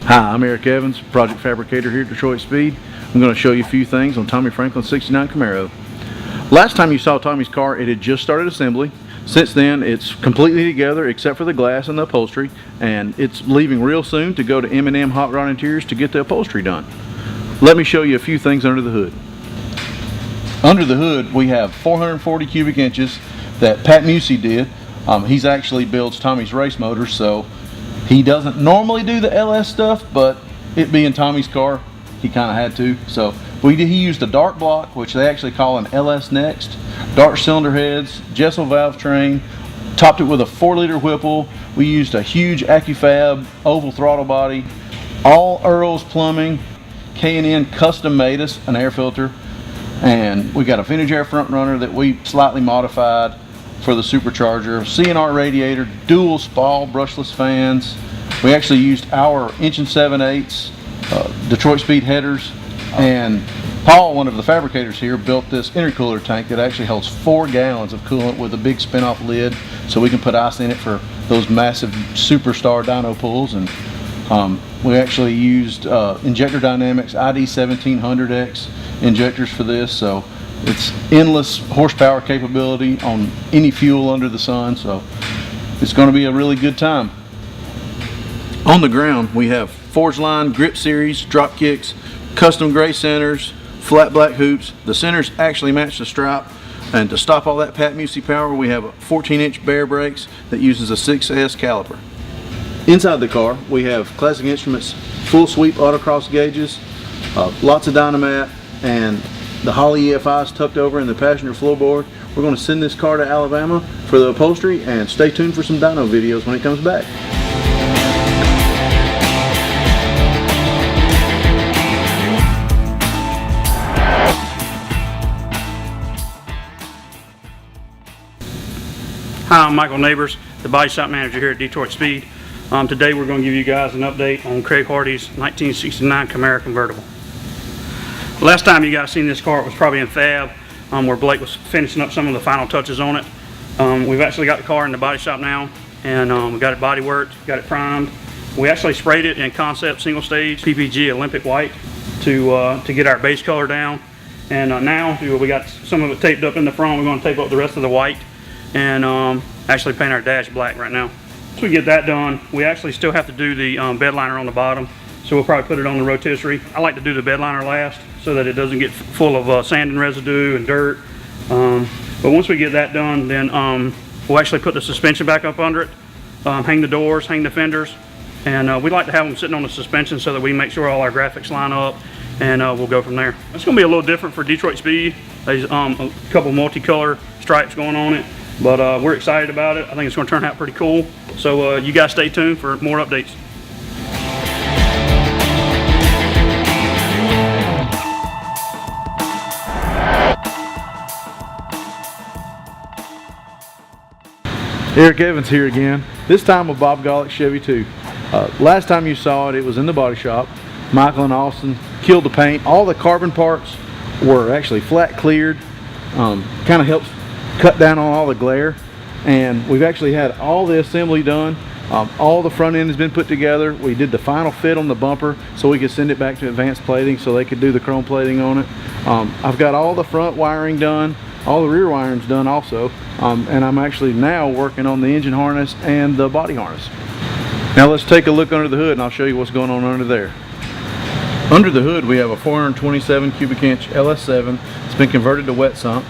Hi, I'm Eric Evans, Project Fabricator here at Detroit Speed. I'm going to show you a few things on Tommy Franklin's '69 Camaro. Last time you saw Tommy's car, it had just started assembly. Since then, it's completely together except for the glass and the upholstery, and it's leaving real soon to go to M&M Hot Rod Interiors to get the upholstery done. Let me show you a few things under the hood. Under the hood, we have 440 cubic inches that Pat Musey did. He's actually builds Tommy's race motors, so he doesn't normally do the LS stuff, but it being Tommy's car, he kind of had to. So he used a dart block, which they actually call an LS Next, dart cylinder heads, Jessel valve train, topped it with a 4-liter Whipple. We used a huge AccuFab oval throttle body, all Earl's plumbing. K&N custom made us an air filter, and we got a vintage air front runner that we slightly modified for the supercharger, CNR radiator, dual SPAL brushless fans. We actually used our 1 7/8 Detroit Speed headers, and Paul, one of the fabricators here, built this intercooler tank that actually holds 4 gallons of coolant with a big spin-off lid, so we can put ice in it for those massive superstar dyno pulls. And we actually used Injector Dynamics ID 1700X injectors for this, so it's endless horsepower capability on any fuel under the sun, so it's going to be a really good time. On the ground, we have Forge Line Grip Series drop kicks, custom gray centers, flat black hoops. The centers actually match the stripe, and to stop all that Pat Musey power, we have a 14-inch Bear brakes that uses a 6S caliper. Inside the car, we have Classic Instruments full sweep autocross gauges, lots of Dynamat, and the Holley EFI is tucked over in the passenger floorboard. We're going to send this car to Alabama for the upholstery, and stay tuned for some dyno videos when it comes back. Hi, I'm Michael Neighbors, the body shop manager here at Detroit Speed. Today we're going to give you guys an update on Craig Hardy's 1969 Camaro convertible. Last time you guys seen this car, it was probably in Fab, where Blake was finishing up some of the final touches on it. We've actually got the car in the body shop now, and we got it body worked, got it primed. We actually sprayed it in Concept single stage PPG Olympic white to get our base color down. And now we got some of it taped up in the front. We're going to tape up the rest of the white and actually paint our dash black right now. Once we get that done, we actually still have to do the bed liner on the bottom, so we'll probably put it on the rotisserie. I like to do the bed liner last so that it doesn't get full of sand and residue and dirt. But once we get that done, then we'll actually put the suspension back up under it, hang the doors, hang the fenders, and we like to have them sitting on the suspension so that we make sure all our graphics line up, and we'll go from there. It's going to be a little different for Detroit Speed. There's a couple multicolor stripes going on it, but we're excited about it. I think it's going to turn out pretty cool. So you guys stay tuned for more updates. Eric Evans here again, this time with Bob Golick's Chevy 2. Last time you saw it, it was in the body shop. Michael and Austin killed the paint. All the carbon parts were actually flat cleared. Kind of helps cut down on all the glare. And we've actually had all the assembly done. All the front end has been put together. We did the final fit on the bumper so we could send it back to advanced plating so they could do the chrome plating on it. I've got all the front wiring done, all the rear wiring's done also, and I'm actually now working on the engine harness and the body harness. Now let's take a look under the hood and I'll show you what's going on under there. Under the hood we have a 427 cubic inch LS7. It's been converted to wet sump.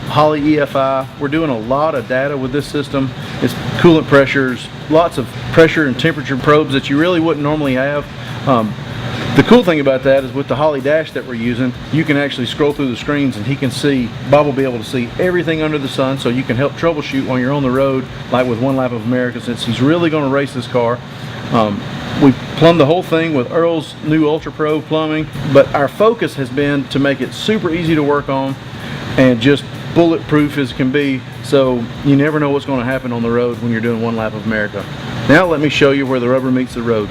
Holley EFI. We're doing a lot of data with this system. It's coolant pressures, lots of pressure and temperature probes that you really wouldn't normally have. The cool thing about that is with the Holley dash that we're using, you can actually scroll through the screens and he can see, Bob will be able to see everything under the sun, so you can help troubleshoot when you're on the road, like with One Lap of America, since he's really going to race this car. We plumbed the whole thing with Earl's new Ultra Pro plumbing, but our focus has been to make it super easy to work on and just bulletproof as can be, so you never know what's going to happen on the road when you're doing One Lap of America. Now let me show you where the rubber meets the road.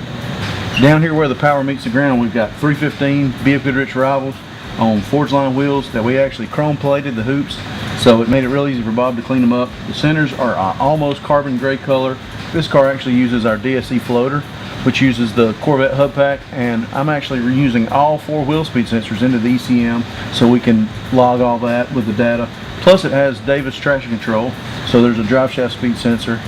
Down here where the power meets the ground, we've got 315 B.F. Goodrich rivals on Forge Line wheels that we actually chrome plated the hoops, so it made it real easy for Bob to clean them up. The centers are almost carbon gray color. This car actually uses our DSC floater, which uses the Corvette hub pack, and I'm actually reusing all 4 wheel speed sensors into the ECM so we can log all that with the data. Plus it has Davis traction control, so there's a drive shaft speed sensor.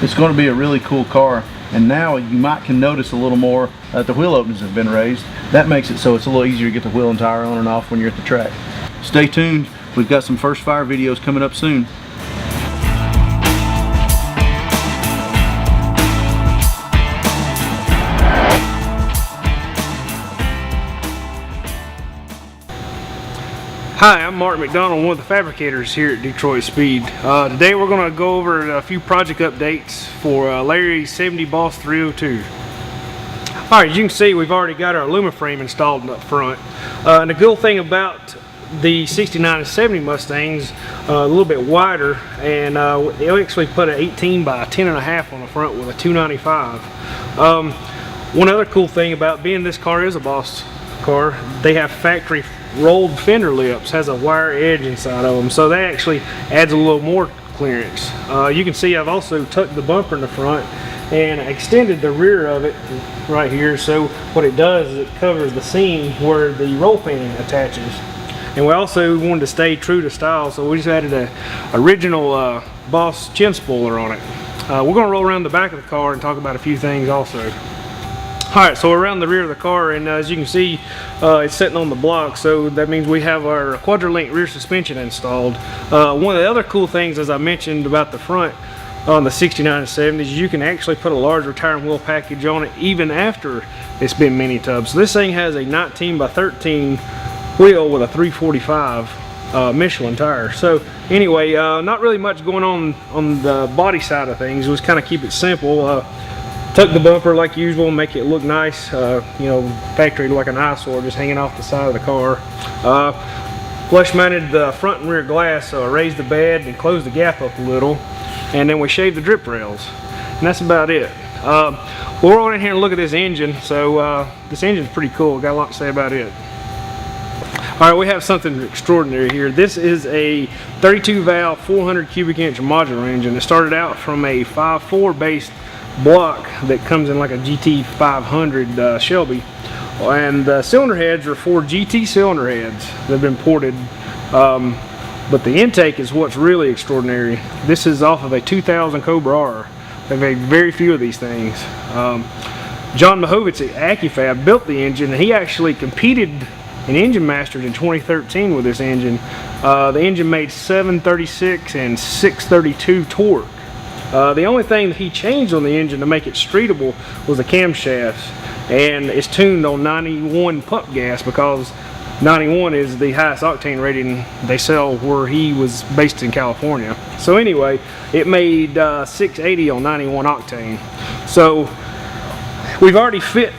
It's going to be a really cool car, and now you can notice a little more that the wheel openings have been raised. That makes it so it's a little easier to get the wheel and tire on and off when you're at the track. Stay tuned, we've got some first fire videos coming up soon. Hi, I'm Mark McDonald, one of the fabricators here at Detroit Speed. Today we're going to go over a few project updates for Larry's 70 Boss 302. Alright, as you can see, we've already got our aluminum frame installed up front. And the cool thing about the 69 and 70 Mustangs, a little bit wider, and they actually put an 18 by 10.5 on the front with a 295. One other cool thing about being this car is a Boss car, they have factory rolled fender lips, has a wire edge inside of them, so that actually adds a little more clearance. You can see I've also tucked the bumper in the front and extended the rear of it right here, so what it does is it covers the seam where the roll pan attaches. And we also wanted to stay true to style, so we just added a original Boss chin spoiler on it. We're going to roll around the back of the car and talk about a few things also. Alright, so around the rear of the car, and as you can see, it's sitting on the block, so that means we have our quadra-link rear suspension installed. One of the other cool things, as I mentioned about the front on the 69 and 70s, you can actually put a large retiring wheel package on it even after it's been mini tubbed. So this thing has a 19 by 13 wheel with a 345 Michelin tire. So anyway, not really much going on the body side of things. Just kind of keep it simple. Tuck the bumper like usual, make it look nice, you know, factory like an eyesore just hanging off the side of the car. Flush mounted the front and rear glass, raised the bed and closed the gap up a little, and then we shaved the drip rails, and that's about it. We'll roll in here and look at this engine. So this engine's pretty cool, got a lot to say about it. Alright, we have something extraordinary here. This is a 32 valve 400 cubic inch modular engine. It started out from a 5.4 based block that comes in like a GT 500 Shelby, and the cylinder heads are 4 GT cylinder heads that have been ported, but the intake is what's really extraordinary. This is off of a 2000 Cobra R. They've made very few of these things. John Mahovitz at AccuFab built the engine, and he actually competed in Engine Masters in 2013 with this engine. The engine made 736 and 632 torque. The only thing that he changed on the engine to make it streetable was the camshafts, and it's tuned on 91 pump gas because 91 is the highest octane rating they sell where he was based in California. So anyway, it made 680 on 91 octane. So we've already fit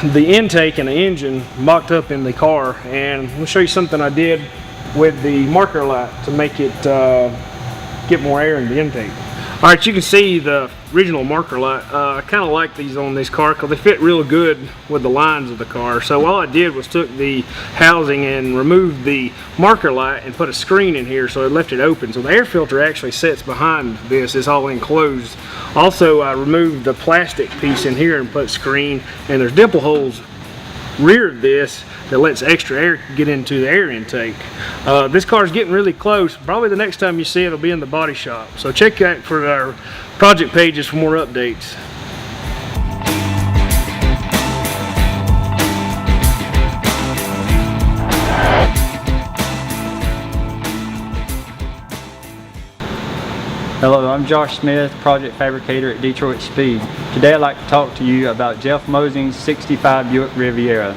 the intake and the engine mocked up in the car, and I'll show you something I did with the marker light to make it get more air in the intake. Alright, you can see the original marker light. I kind of like these on this car because they fit real good with the lines of the car. So all I did was took the housing and removed the marker light and put a screen in here, so it left it open. So the air filter actually sits behind this. It's all enclosed. Also, I removed the plastic piece in here and put a screen, and there's dimple holes rear of this that lets extra air get into the air intake. This car is getting really close. Probably the next time you see it will be in the body shop. So check out for our project pages for more updates. Hello, I'm Josh Smith, project fabricator at Detroit Speed. Today I'd like to talk to you about Jeff Mosing's 65 Buick Riviera.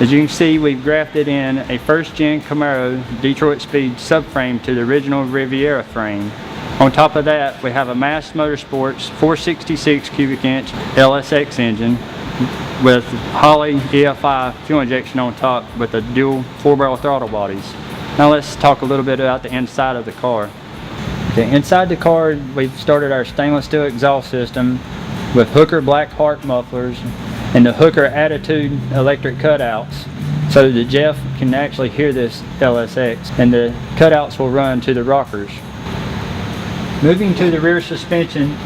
As you can see, we've grafted in a first-gen Camaro Detroit Speed subframe to the original Riviera frame. On top of that, we have a Mass Motorsports 466 cubic inch LSX engine with Holley EFI fuel injection on top with the dual 4-barrel throttle bodies. Now let's talk a little bit about the inside of the car. Okay, inside the car, we've started our stainless steel exhaust system with Hooker Black Heart mufflers and the Hooker Attitude electric cutouts, so that Jeff can actually hear this LSX, and the cutouts will run to the rockers. Moving to the rear suspension,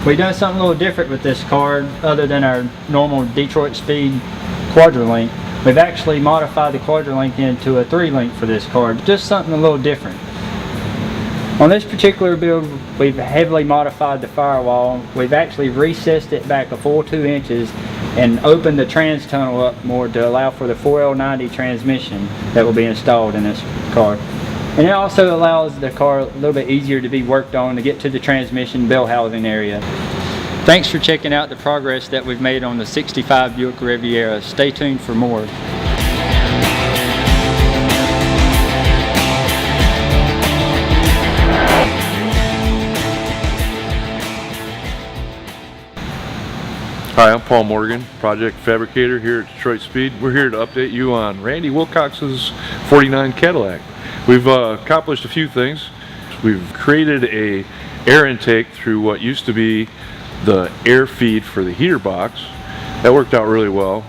We've done something a little different with this car other than our normal Detroit Speed Quadra-Link. We've actually modified the Quadra-Link into a 3-link for this car, just something a little different. On this particular build, we've heavily modified the firewall. We've actually recessed it back a full 2 inches and opened the trans tunnel up more to allow for the 4L90 transmission that will be installed in this car. And it also allows the car a little bit easier to be worked on to get to the transmission bell housing area. Thanks for checking out the progress that we've made on the 65 Buick Riviera. Stay tuned for more. Hi, I'm Paul Morgan, Project Fabricator here at Detroit Speed. We're here to update you on Randy Wilcox's 49 Cadillac. We've accomplished a few things. We've created a air intake through what used to be the air feed for the heater box. That worked out really well.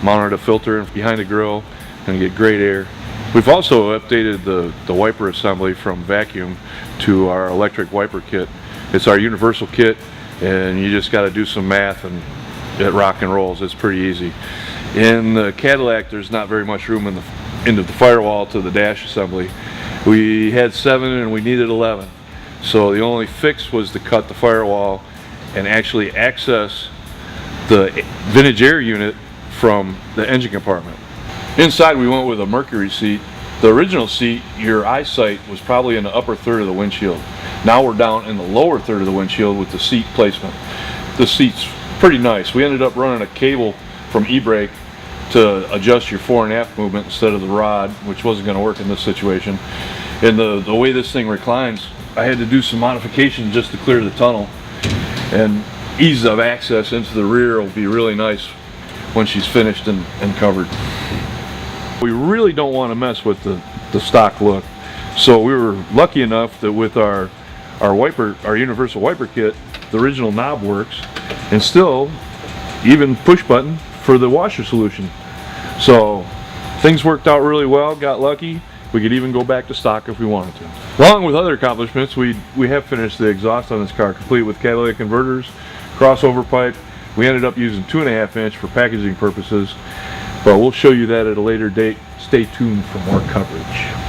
Mounted a filter behind the grill and get great air. We've also updated the wiper assembly from vacuum to our electric wiper kit. It's our universal kit, and you just got to do some math and it rock and rolls. It's pretty easy. In the Cadillac, there's not very much room in the end of the firewall to the dash assembly. We had 7 and we needed 11. So the only fix was to cut the firewall and actually access the vintage air unit from the engine compartment. Inside we went with a Mercury seat. The original seat, your eyesight was probably in the upper third of the windshield. Now we're down in the lower third of the windshield with the seat placement. The seat's pretty nice. We ended up running a cable from e-brake to adjust your fore and aft movement instead of the rod, which wasn't going to work in this situation. And the way this thing reclines, I had to do some modifications just to clear the tunnel, and ease of access into the rear will be really nice when she's finished and covered. We really don't want to mess with the stock look, so we were lucky enough that with our universal wiper kit, the original knob works, and still even push button for the washer solution. So things worked out really well, got lucky. We could even go back to stock if we wanted to. Along with other accomplishments, we have finished the exhaust on this car, complete with catalytic converters, crossover pipe. We ended up using 2.5 inch for packaging purposes, but we'll show you that at a later date. Stay tuned for more coverage.